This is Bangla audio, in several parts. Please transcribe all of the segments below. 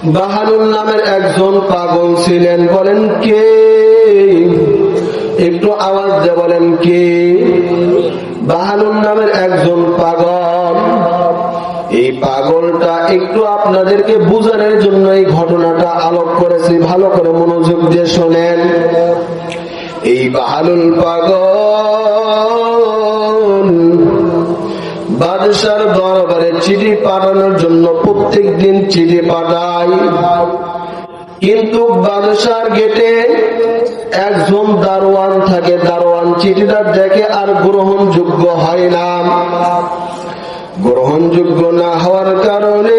বাহালুল নামের একজন পাগল ছিলেন। বলেন কে? একটু আওয়াজ দিয়ে বলেন কে? বাহালুল নামের একজন পাগল। এই পাগলটা একটু আপনাদেরকে বুঝানোর জন্য এই ঘটনাটা আলোক করেছি, ভালো করে মনোযোগ দিয়ে শোনেন। এই বাহালুল পাগল বাদশার দরবারে চিঠি পাঠানোর জন্য প্রত্যেক দিন চিঠি পাঠায়, কিন্তু বাদশার গেটে একজন দারোয়ান থাকে। দারোয়ান চিঠিটা দেখে আর গ্রহণযোগ্য হয় না। গ্রহণযোগ্য না হওয়ার কারণে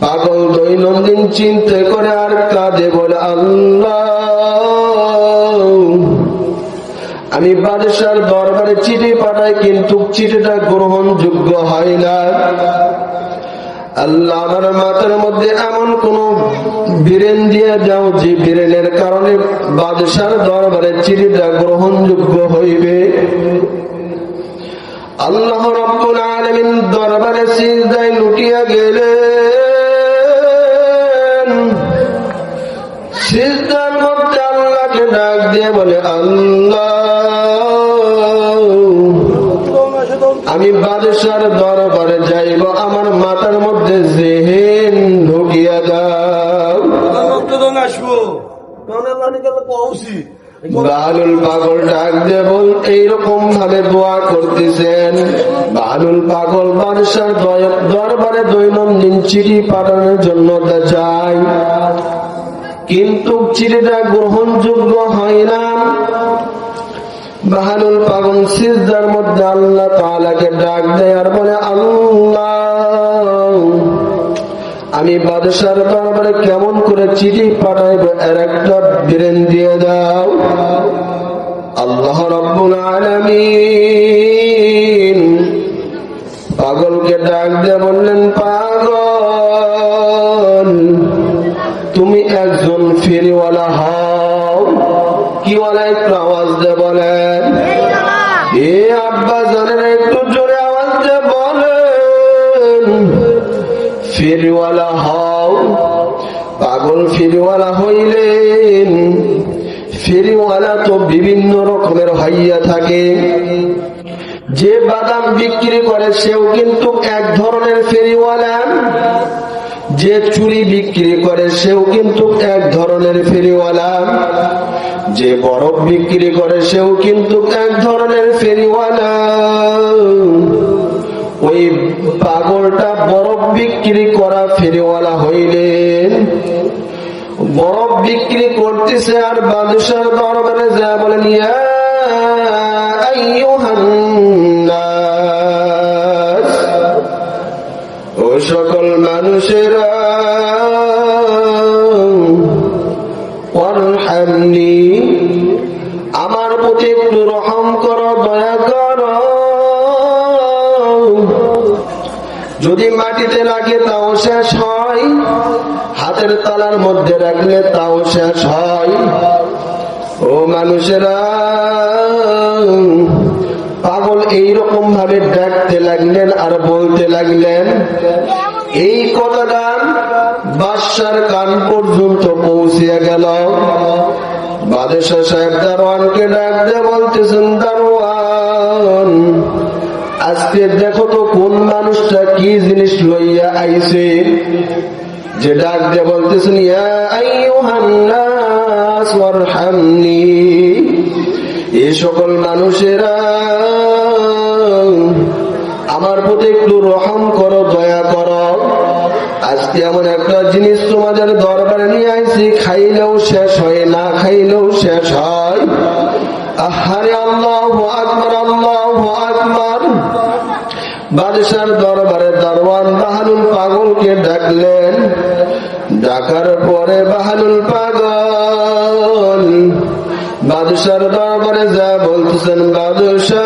পাগল দৈনন্দিন চিন্তা করে আর কাঁদে, বলে আল্লাহ, আমি বাদশার দরবারে চিঠি পাঠাই কিন্তু চিঠিটা গ্রহণযোগ্য হয় না। আল্লাহ, আমার মাথার মধ্যে এমন কোন বীরেন দিয়ে যাও যে বীরেনের কারণে বাদশার দরবারে চিঠিটা গ্রহণযোগ্য হইবে। আল্লাহ রাব্বুল আলামিন দরবারে সিজদায় লুটিয়া গেলেন। সিজদার মধ্যে আল্লাহকে ডাক দিয়ে বলে আল্লাহ, আমি বাদশার দরবারে যাইব, আমার মাথার মধ্যে জেহেন ঢুকিয়া দাও। বাহালুল পাগল ডাক দিয়ে বল এইরকম ভাবে দোয়া করতেছেন। বাহালুল পাগল বাদশার দরবারে দৈনন্দিন চিঠি পাঠানোর জন্য যায়, কিন্তু চিঠিটা গ্রহণযোগ্য হয় না। বাহালুল পাগল সিজদার মধ্যে আল্লাহ তাআলাকে ডাক দেয় আর বলে আল্লাহ, আমি বাদশার দরবারে কেমন করে চিঠি পাঠাইব এর একটা বিরেন দিয়ে দাও। আল্লাহ রাব্বুল আলামিন পাগলকে ডাক দিয়ে বললেন, পাগল, তুমি একজন ফেরিওয়ালা হও। কি ওয়ালা? একটু আওয়াজ দিয়ে বলেন। এ আব্বা জানেন, একটু জোরে আওয়াজ দিয়ে বলেন। ফেরিওয়ালা হও। পাগল ফেরিওয়ালা হইলেন। ফেরিওয়ালা তো বিভিন্ন রকমের হইয়া থাকে। যে বাদাম বিক্রি করে সেও কিন্তু এক ধরনের ফেরিওয়ালা, যে চুরি বিক্রি করে সেও কিন্তু এক ধরনের ফেরিওয়ালা, যে বরফ বিক্রি করে সেও কিন্তু এক ধরনের ফেরিওয়ালা। ওই পাগলটা বরফ বিক্রি করা ফেরিওয়ালা হইলেন। বরফ বিক্রি করতেছে আর বাদশার দরবারে যা বলেন, ইয়া আইয়ুহান নাস, ও সকল মানুষেরা, ওয়ারহামনি, আমার প্রতি একটু রহম করো, দয়া করো। যদি মাটিতে লাগে তাও শেষ হয়, হাতের তালার মধ্যে রাখলে তাও শেষ হয়। ও মানুষেরা, পাগল এইরকম ভাবে ডাকতে লাগলেন আর বলতে লাগলেন। এই কথাটা বাদশার কান পর্যন্ত পৌঁছিয়া গেল। বাদশা সাহেব দারোয়ানকে ডাক দিয়ে বলতেছেন, দারোয়ান, আজকে দেখো তো কোন মানুষটা কি জিনিস লইয়া আইছে। যে ডাক দিয়ে বলতেছেন, ইয়া আইয়ুহান নাস ওয়ারহামনি, এই সকল মানুষেরা, আমার প্রতি একটু রহম করো, দয়া করো। আজকে এমন একটা জিনিস তোমাদের দরবারে নিয়ে আইছি, খাইলেও শেষ হয়, না খাইলেও শেষ হয়। আহারে, আল্লাহু আকবার, আল্লাহু আকবার। বাদশার দরবারে দারোয়ান বাহালুল পাগলকে ডাকলেন। ডাকার পরে বাহালুল পাগল বাদশার দরবারে যা বলতেছেন, বাদশাহ,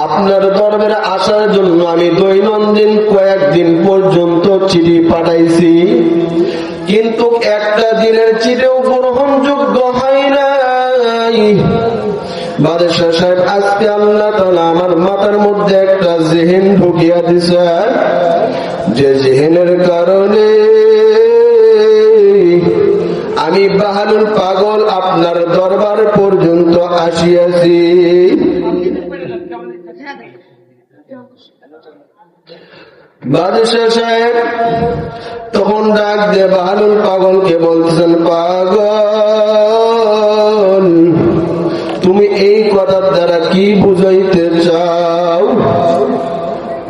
আপনার দরবারে আসার জন্য আমি দৈনন্দিন কয়েকদিন পর্যন্ত চিঠি পাঠাইছি, কিন্তু একটা দিনের চিঠিও গ্রহণযোগ্য হয় নাই। বাদশাহ সাহেব, আজকে আল্লাহ তাআলা আমার মাথার মধ্যে একটা জেহেন ঢুকিয়া দিছে যে জেহেনের কারণে আমি বাহালুল পাগল আপনার দরবার পর্যন্ত আসিয়াছি। বাদশাহ সাহেব তখন ডাক দিয়ে বাহালুল পাগলকে বলতেছেন, পাগল তুমি এই কথার দ্বারা কি বুঝাইতে চাও?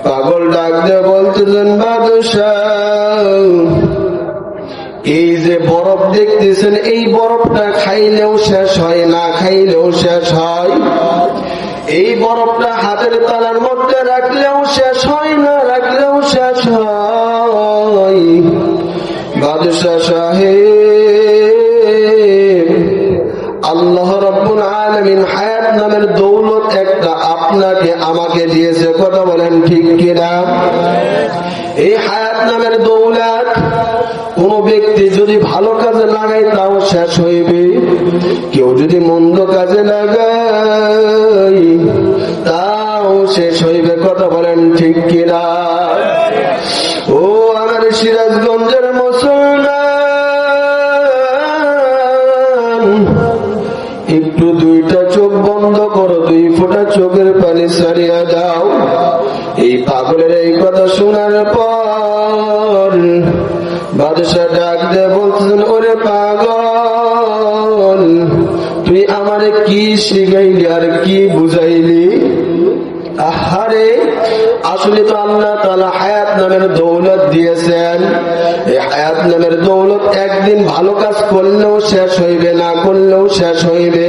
পাগল ডাক দিয়ে বলতেছেন, বাদশাহ এই যে বরফ দেখতেছেন এই বরফটা খাইলেও শেষ হয়, না খাইলেও শেষ হয়। এই বরফটা হাতের তালার মধ্যে রাখলেও শেষ হয়, না রাখলেও শেষ হয়। বাদশাহ সাহেব আল্লাহ রাব্বুল আলামিন হায়াত নামের দৌলত একটা আপনাকে আমাকে দিয়েছে, কথা বলেন ঠিক কিনা? এই হায়াত নামের দৌলত কোন ব্যক্তি যদি ভালো কাজে লাগায় তাও শেষ হইবে, কেউ যদি মন্দ কাজে লাগায় তাও শেষ হইবে, কথা বলেন ঠিক কিনা? ও আমার সিরাজগঞ্জের মুসলমান, একটু দুইটা চোখ বন্ধ করো, দুই ফোঁটা চোখের পানি ছাড়িয়া দাও। এই পাগলের এই কথা শোনার পর বাদশাহ ডাক দিয়ে বলতেছেন, ওরে পাগল তুই আমারে কি শিখাইলি আর কি বুঝাইলি? আহারে আসলে তো আল্লাহ তাআলা হায়াত নামের দৌলত দিয়েছেন। এই হায়াত নামের দৌলত একদিন ভালো কাজ করলেও শেষ হইবে, না করলেও শেষ হইবে,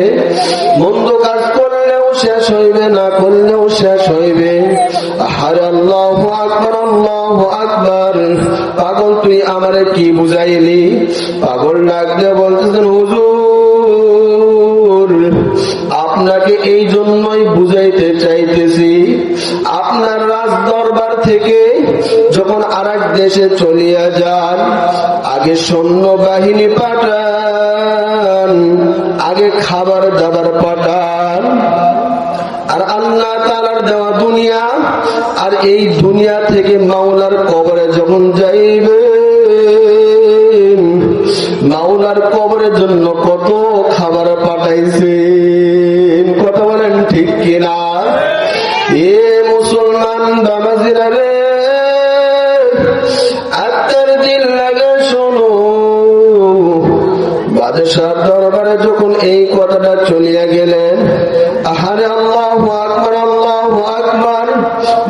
মন্দ কাজ করলেও শেষ হইবে, না করলেও শেষ হইবে। আহারে আল্লাহু আকবার, আল্লাহু আকবার। পাগল তুই আমারে কি বুঝাইলি? পাগল ডাক দিয়ে বলতেছেন, হুজুর আপনাকে এই জন্যই বুঝাইতে চাইতেছি, আপনার রাজ দরবার থেকে যখন আরেক দেশে চলিয়া যান, আগে সৈন্য বাহিনী পাঠান, আগে খাবার দাবার পাঠান, আর আল্লাহ তাআলার দেওয়া দুনিয়া, আর এই দুনিয়া থেকে মাওলার কবরে যখন যাইবে, মাওলার কবরের জন্য কত খাবার পাঠাইছেন, কথা বলেন ঠিক কিনা? এ মুসলমান বাবাজিরা রে, আত্মার দিল লাগে শোনো। বাদশাহ দরবারে যখন এই কথাটা চলিয়া গেলেন, আহারে আল্লাহু আকবার, আল্লাহু আকবার।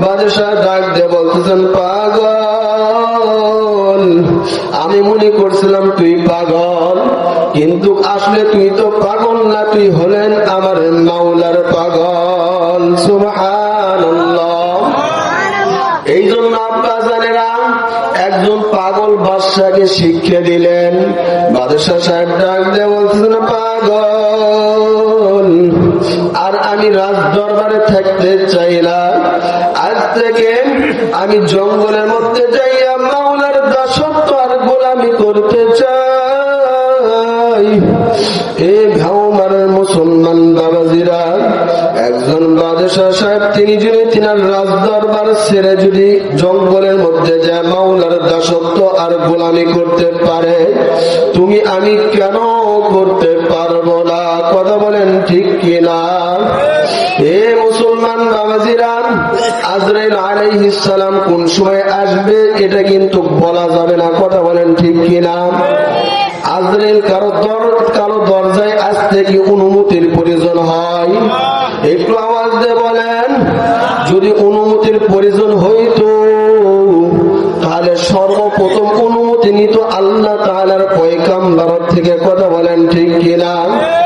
বাদশাহ ডাক দিয়ে বলতেছেন, পাগল আমি মনে করছিলাম তুই পাগল, কিন্তু আসলে তুই তো পাগল না, তুই হলেন আমার মাওলার পাগল। সুবহানাল্লাহ। এই জন্য আব্বা জানেরা একজন পাগল বাদশাকে শিক্ষা দিলেন। বাদশাহ সাহেব ডাক দিয়ে বলতেছেন, পাগল আর আমি রাজ দরবারে থাকতে চাই না, আজ থেকে আমি জঙ্গলের মধ্যে যাইয়া মাওলার দাসত্ব আর গোলামি করতে চাই। এ ভাউমার মুসলমান বাবাজিরা, একজন বাদশাহ সাহেব তিনি যদি তিনার রাজ দরবার ছেড়ে যদি জঙ্গলের মধ্যে যায় মাওলার দাসত্ব আর গোলামি করতে পারে, তুমি আমি কেন করতে পারবো না, কথা বলেন ঠিক কিনা? এ মুসলমান বাবাজিরা, আজরাইল আলাইহিস সালাম কোন সময় আসবে এটা কিন্তু বলা যাবে না, কথা বলেন ঠিক কিনা? আজরাইল কারো দরজায় আসতে কি অনুমতির প্রয়োজন হয়? একটু আওয়াজ দিয়ে বলেন। যদি অনুমতির প্রয়োজন হইতো তাহলে সর্বপ্রথম অনুমতি নিত আল্লাহ তাআলার পয়গম্বর থেকে, কথা